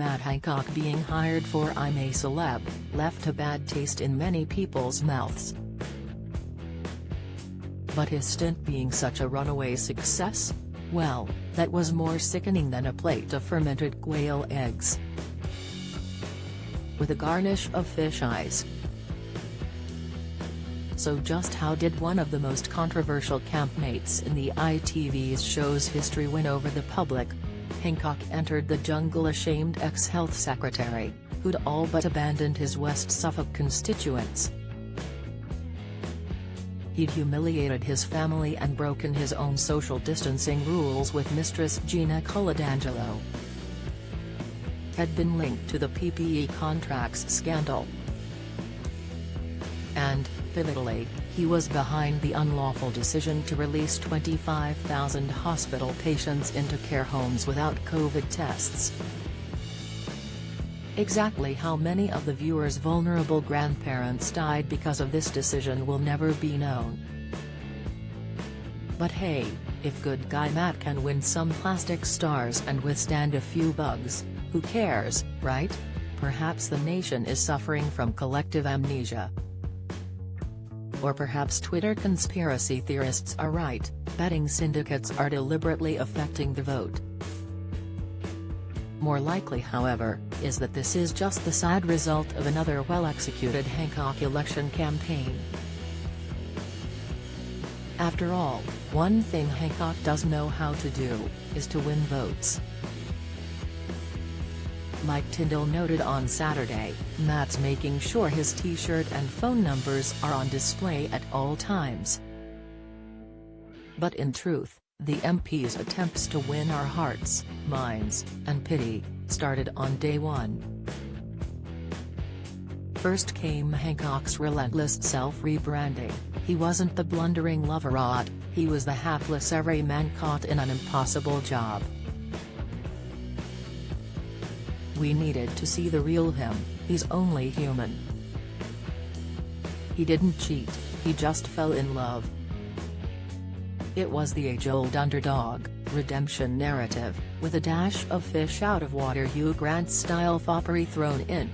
Matt Hancock being hired for I'm a Celeb left a bad taste in many people's mouths. But his stint being such a runaway success? Well, that was more sickening than a plate of fermented quail eggs with a garnish of fish eyes. So just how did one of the most controversial campmates in the ITV's show's history win over the public? Hancock entered the jungle ashamed ex-health secretary, who'd all but abandoned his West Suffolk constituents. He'd humiliated his family and broken his own social distancing rules with Mistress Gina Coladangelo. Had been linked to the PPE contracts scandal. And, pivotally, he was behind the unlawful decision to release 25,000 hospital patients into care homes without COVID tests. Exactly how many of the viewers' vulnerable grandparents died because of this decision will never be known. But hey, if good guy Matt can win some plastic stars and withstand a few bugs, who cares, right? Perhaps the nation is suffering from collective amnesia. Or perhaps Twitter conspiracy theorists are right, betting syndicates are deliberately affecting the vote. More likely, however, is that this is just the sad result of another well-executed Hancock election campaign. After all, one thing Hancock does know how to do, is to win votes. Like Tyndall noted on Saturday, Matt's making sure his t-shirt and phone numbers are on display at all times. But in truth, the MP's attempts to win our hearts, minds, and pity, started on day one. First came Hancock's relentless self-rebranding. He wasn't the blundering loverot, he was the hapless everyman caught in an impossible job. We needed to see the real him, he's only human. He didn't cheat, he just fell in love. It was the age-old underdog, redemption narrative, with a dash of fish-out-of-water Hugh Grant-style foppery thrown in.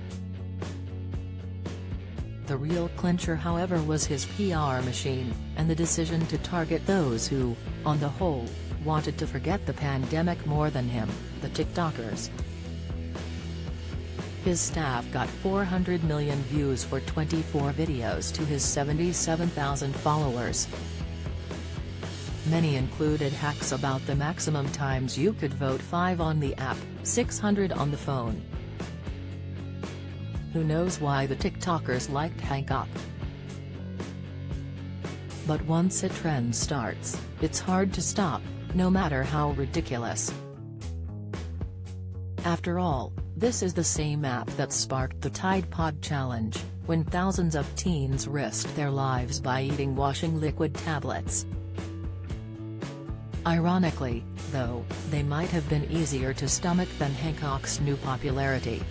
The real clincher, however, was his PR machine, and the decision to target those who, on the whole, wanted to forget the pandemic more than him, the TikTokers. His staff got 400 million views for 24 videos to his 77,000 followers. Many included hacks about the maximum times you could vote: 5 on the app, 600 on the phone. Who knows why the TikTokers liked Hancock? But once a trend starts, it's hard to stop, no matter how ridiculous. After all, this is the same app that sparked the Tide Pod Challenge, when thousands of teens risked their lives by eating washing liquid tablets. Ironically, though, they might have been easier to stomach than Hancock's new popularity.